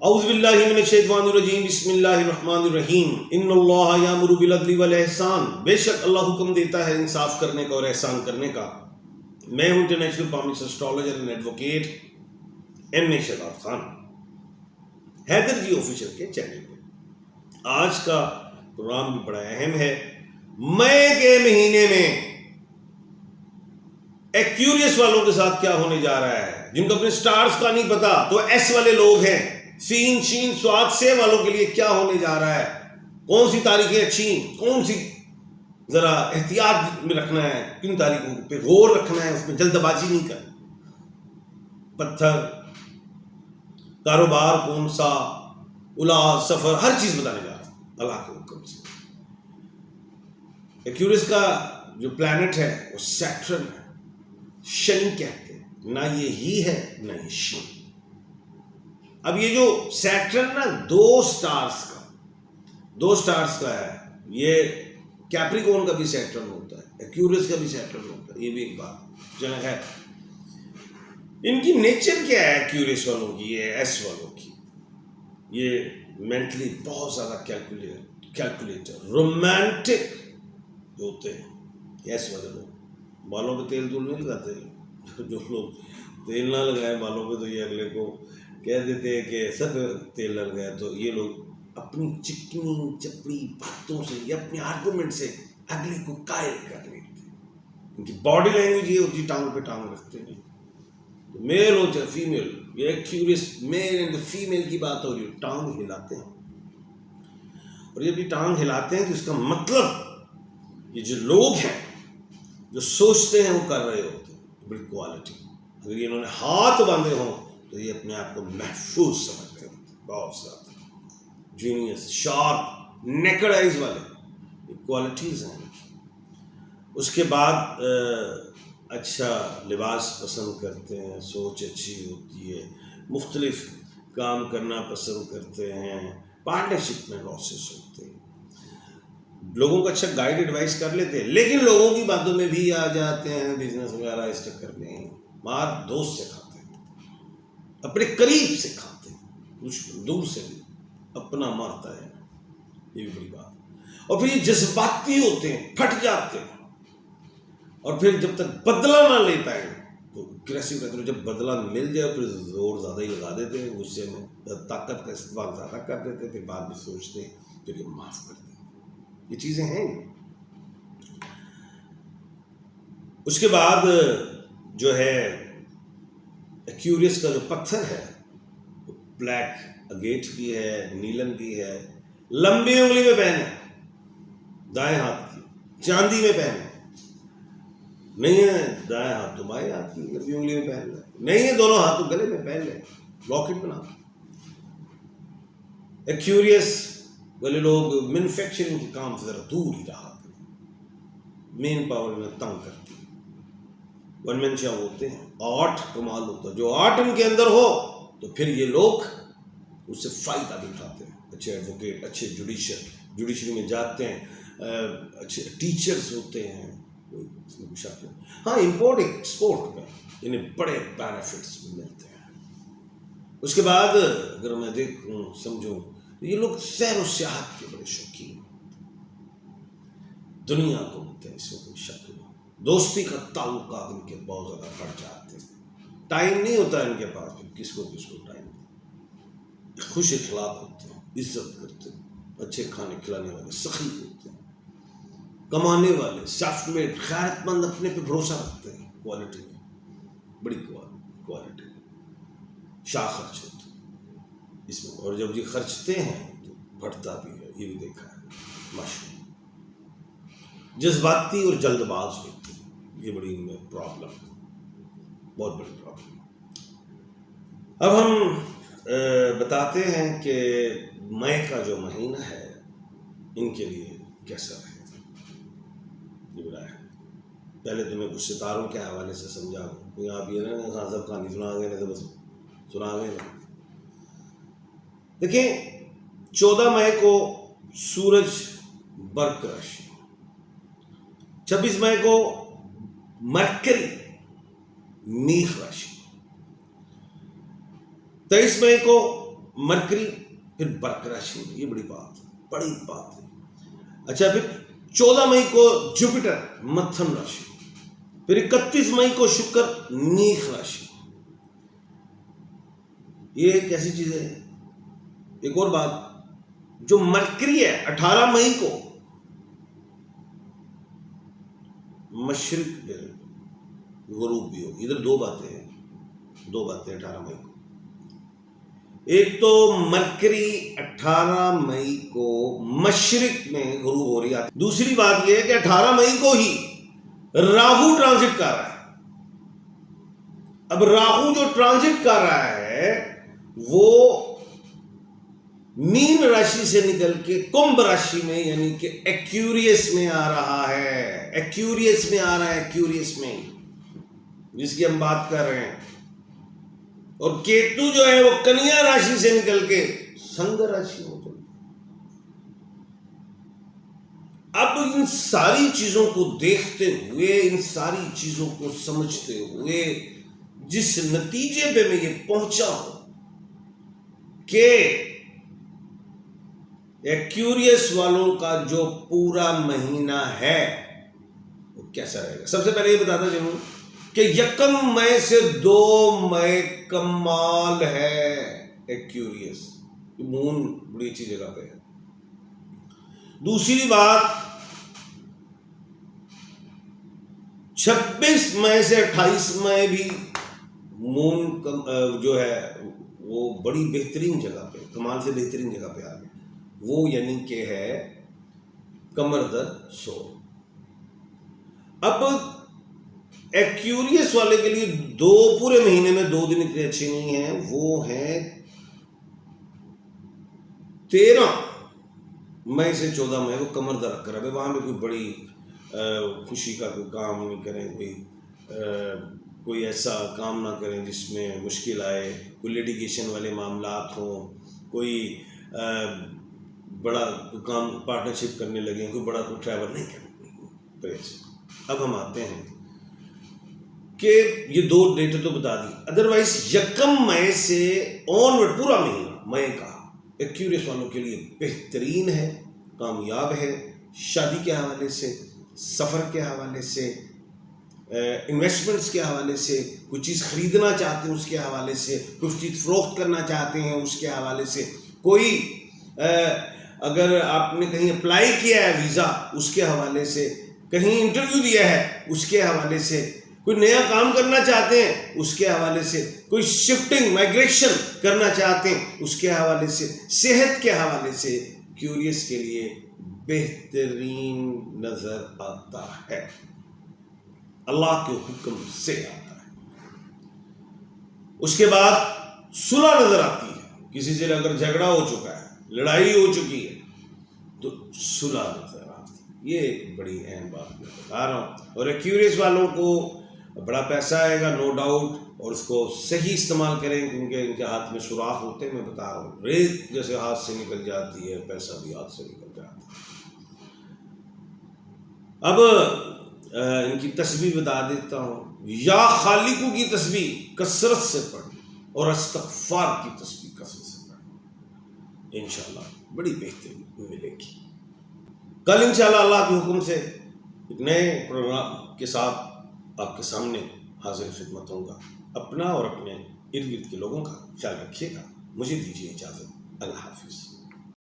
اعوذ باللہ من الشیطان الرجیم بسم اللہ الرحمن الرحیم ان اللہ یامر بالعدل والاحسان، بے شک اللہ حکم دیتا ہے انصاف کرنے کا اور احسان کرنے کا۔ میں ہوں انٹرنیشنل پامکس astrologer and advocate M Shahzad Khan, Haider ji official کے چینل پہ۔ آج کا پروگرام بھی بڑا اہم ہے۔ مئی کے مہینے میں ایکیوریس والوں کے ساتھ کیا ہونے جا رہا ہے، جن کو اپنے سٹارز کا نہیں پتا تو ایس والے لوگ ہیں، سین شین سواد سے والوں کے لیے کیا ہونے جا رہا ہے، کون سی تاریخیں اچھی، کون سی ذرا احتیاط میں رکھنا ہے، کن تاریخوں پہ غور رکھنا ہے، اس میں جلد بازی نہیں کرنا۔ پتھر، کاروبار کون سا، اولاد، سفر، ہر چیز بتانے جا رہا ہوں اللہ کے حکم سے۔ ایکیوریس کا جو پلانٹ ہے وہ سیٹرن ہے، شنی کہتے ہیں، نہ یہ ہی ہے نہ یہ شنی۔ اب یہ جو سیٹرن نا دو سٹارز کا ہے، یہ کیپریکون کا بھی سیٹرن ہوتا ہے، ایکیوریس کا بھی سیٹرن ہوتا ہے، یہ بھی ایک بات چلے ہے۔ ان کی نیچر کیا ہے ایکیوریس والوں کی، یہ ایس والوں کی، یہ مینٹلی بہت زیادہ کیلکولیٹر، رومانٹک ہوتے ہیں ایس والے لوگ۔ بالوں پہ تیل نہیں لگاتے، جو لوگ تیل نہ لگائے بالوں پہ تو یہ اگلے کو کہہ دیتے ہیں کہ سب تیل لگ گیا، تو یہ لوگ اپنی چکنی چپڑی باتوں سے یا اپنے آرگومنٹ سے اگلے کو قائل کر لیتے ہیں۔ ان کی باڈی لینگویج یہ ہوتی ہے، ٹانگ پہ ٹانگ رکھتے ہیں، میل ہو چاہے فیمیل، یہ ایکیوریس میل اینڈ فیمیل کی بات ہو رہی ہے، ٹانگ ہلاتے ہیں۔ اور یہ بھی ٹانگ ہلاتے ہیں تو اس کا مطلب یہ جو لوگ ہیں جو سوچتے ہیں وہ کر رہے ہوتے ہیں، بڑی کوالٹی۔ اگر انہوں نے ہاتھ باندھے ہوں تو یہ اپنے آپ کو محفوظ سمجھ رہے ہوتے ہیں، بہت زیادہ جینیس، شارپ، نیکڈ آئیز والے، یہ کوالٹیز ہیں۔ اس کے بعد اچھا لباس پسند کرتے ہیں، سوچ اچھی ہوتی ہے، مختلف کام کرنا پسند کرتے ہیں، پارٹنرشپ میں لاسز ہوتے ہیں، لوگوں کو اچھا گائیڈ ایڈوائس کر لیتے ہیں، لیکن لوگوں کی باتوں میں بھی آ جاتے ہیں، بزنس وغیرہ اس چکر میں مار دوست سے کھاتے ہیں، اپنے قریب سے کھاتے ہیں، کچھ دور سے بھی اپنا مارتا ہے، یہ بھی بڑی بات۔ اور پھر یہ جذباتی ہوتے ہیں، پھٹ جاتے ہیں، اور پھر جب تک بدلہ نہ لے پائیں تو اگریسو رہتے ہیں، جب بدلہ مل جائے پھر زور زیادہ ہی لگا دیتے ہیں، غصے میں طاقت کا استعمال زیادہ کر دیتے ہیں، پھر بعد میں سوچتے ہیں پھر یہ معاف کر دیں۔ یہ چیزیں ہیں۔ اس کے بعد جو ہے ایکیوریس کا جو پتھر ہے وہ بلیک اگیٹ بھی ہے، نیلم بھی ہے، لمبی انگلی میں پہنے، دائیں ہاتھ کی، چاندی میں پہنے، نہیں ہے دائیں ہاتھ تو بائیں ہاتھ کی لمبی انگلی میں پہن لیں، نہیں ہے دونوں ہاتھ تو گلے میں پہن لیں، لاکٹ بنا کے۔ ایکیوریس والے لوگ مینوفیکچرنگ کے کام سے ذرا دور ہی رہا کریں، مین پاور میں تنگ کرتی ہے، ون مین شو ہوتے ہیں، آرٹ کمال ہوتا ہے، جو آرٹ ان کے اندر ہو تو پھر یہ لوگ اس سے فائدہ بھی اٹھاتے ہیں، اچھے ایڈوکیٹ، اچھے جوڈیشری میں جاتے ہیں، اچھے ٹیچرز ہوتے ہیں، اس میں کچھ آتے ہیں۔ ہاں امپورٹ ایکسپورٹ میں انہیں بڑے بینیفٹس ملتے ہیں۔ اس کے بعد اگر میں دیکھوں سمجھوں، یہ لوگ سیر و سیاحت کے بڑے شوقین، دنیا کو ہوتے ہیں، اس میں کوئی شک نہیں۔ دوستی کا تعلقات ان کے بہت زیادہ بڑھ جاتے ہیں، ٹائم نہیں ہوتا ان کے پاس، کس کو ٹائم، خوش اخلاق ہوتے ہیں، عزت کرتے ہیں، اچھے کھانے کھلانے والے، سخی ہوتے ہیں، کمانے والے، سافٹ میڈ، خیرت مند، اپنے پہ بھروسہ رکھتے ہیں، کوالٹی بڑی کوالٹی، شاہ خرچ ہوتے ہیں اس میں، اور جب یہ خرچتے ہیں تو بڑھتا بھی ہے، یہ بھی دیکھا ہے ماشاءاللہ۔ جذباتی اور جلد باز ہوتے ہیں، یہ بڑی ان میں پرابلم ہے، بہت بڑی پرابلم۔ اب ہم بتاتے ہیں کہ مئی کا جو مہینہ ہے ان کے لیے کیسا رہے، یہ بڑا ہے۔ پہلے تو میں کچھ ستاروں کے حوالے سے سمجھا دوں، کوئی آپ یہ نا خان صاحب کہانی سنا گئے نہیں تو بس سنا گئے نا۔ دیکھیں 14 مئی کو سورج برق راشی، 26 مئی کو مرکری میخ راشی، 23 مئی کو مرکری، پھر برق راشی میں، یہ بڑی بات ہے. اچھا، پھر 14 مئی کو جوپیٹر متھن راشی، پھر 31 مئی کو شکر نیک راشی. یہ ایک ایسی چیز ہے. ایک اور بات، جو مرکری ہے 18 مئی کو مشرق غروب بھی ہو. ادھر دو باتیں ہیں 18 مئی کو. ایک تو مرکری 18 مئی کو مشرق میں غروب ہو رہی ہے. دوسری بات یہ ہے کہ 18 مئی کو ہی راہو ٹرانزٹ کر رہا ہے. اب راہو جو ٹرانزٹ کر رہا ہے وہ مین راشی سے نکل کے کمبھ راشی میں، یعنی کہ ایکیوریس میں آ رہا ہے. ایکیوریس میں جس کی ہم بات کر رہے ہیں. اور کیتو جو ہے وہ کنیا راشی سے نکل کے سنگ راشی میں چل. اب ان ساری چیزوں کو دیکھتے ہوئے، ان ساری چیزوں کو سمجھتے ہوئے جس نتیجے پہ میں یہ پہنچا ہوں کہ ایکیوریس والوں کا جو پورا مہینہ ہے وہ کیسا رہے گا. سب سے پہلے یہ بتاتا چلوں کہ 1 مئی سے 2 مئی کمال ہے ایکیوریس. مون بڑی اچھی جگہ پہ ہے. دوسری بات، 26 مئی سے 28 مئی بھی مون جو ہے وہ بڑی بہترین جگہ پہ، کمال سے بہترین جگہ پہ آ گیا. وہ یعنی کہ ہے کمردر سو. اب ایکیوریس والے کے لیے پورے مہینے میں 2 دن اتنے اچھے نہیں ہیں. وہ ہیں 13 مئی سے 14 مئی کو کمردر رکھ کر. اب وہاں پہ کوئی بڑی خوشی کا کوئی کام نہیں کریں، کوئی ایسا کام نہ کریں جس میں مشکل آئے، کوئی لیٹیگیشن والے معاملات ہوں، کوئی بڑا کام پارٹنرشپ کرنے لگیں، کوئی بڑا کوئی ٹریول نہیں کریں. اب ہم آتے ہیں کہ یہ 2 ڈیٹ تو بتا دی. ادروائز 1 مئی سے آنورڈ پورا مہینہ مئی کا ایکیوریس والوں کے لیے بہترین ہے، کامیاب ہے. شادی کے حوالے سے، سفر کے حوالے سے، انویسٹمنٹس کے حوالے سے، کوئی چیز خریدنا چاہتے ہیں اس کے حوالے سے، کچھ چیز فروخت کرنا چاہتے ہیں اس کے حوالے سے، کوئی اگر آپ نے کہیں اپلائی کیا ہے ویزا اس کے حوالے سے، کہیں انٹرویو دیا ہے اس کے حوالے سے، کوئی نیا کام کرنا چاہتے ہیں اس کے حوالے سے، کوئی شفٹنگ مائگریشن کرنا چاہتے ہیں اس کے حوالے سے، صحت کے حوالے سے ایکیوریس کے لیے بہترین نظر آتا ہے. اللہ کے حکم سے آتا ہے. اس کے بعد صلح نظر آتی ہے. کسی سے اگر جھگڑا ہو چکا ہے، لڑائی ہو چکی ہے تو صلح نظر آتی ہے. یہ ایک بڑی اہم بات میں بتا رہا ہوں. اور ایکیوریس والوں کو بڑا پیسہ آئے گا نو ڈاؤٹ، اور اس کو صحیح استعمال کریں کیونکہ ان کے ہاتھ میں سوراخ ہوتے ہیں. میں بتا رہا ہوں ریت جیسے ہاتھ سے نکل جاتی ہے، پیسہ بھی ہاتھ سے نکل جاتا ہے. اب ان کی تسبیح بتا دیتا ہوں. یا خالقو کی تسبیح کثرت سے پڑھیں اور استغفار کی تسبیح کثرت سے پڑھیں، انشاءاللہ بڑی بہترین ملے گی. کل انشاءاللہ اللہ کے حکم سے ایک نئے پروگرام کے ساتھ آپ کے سامنے حاضر خدمت ہوں گا. اپنا اور اپنے ارد گرد کے لوگوں کا خیال رکھیے گا. مجھے دیجیے اجازت. اللہ حافظ.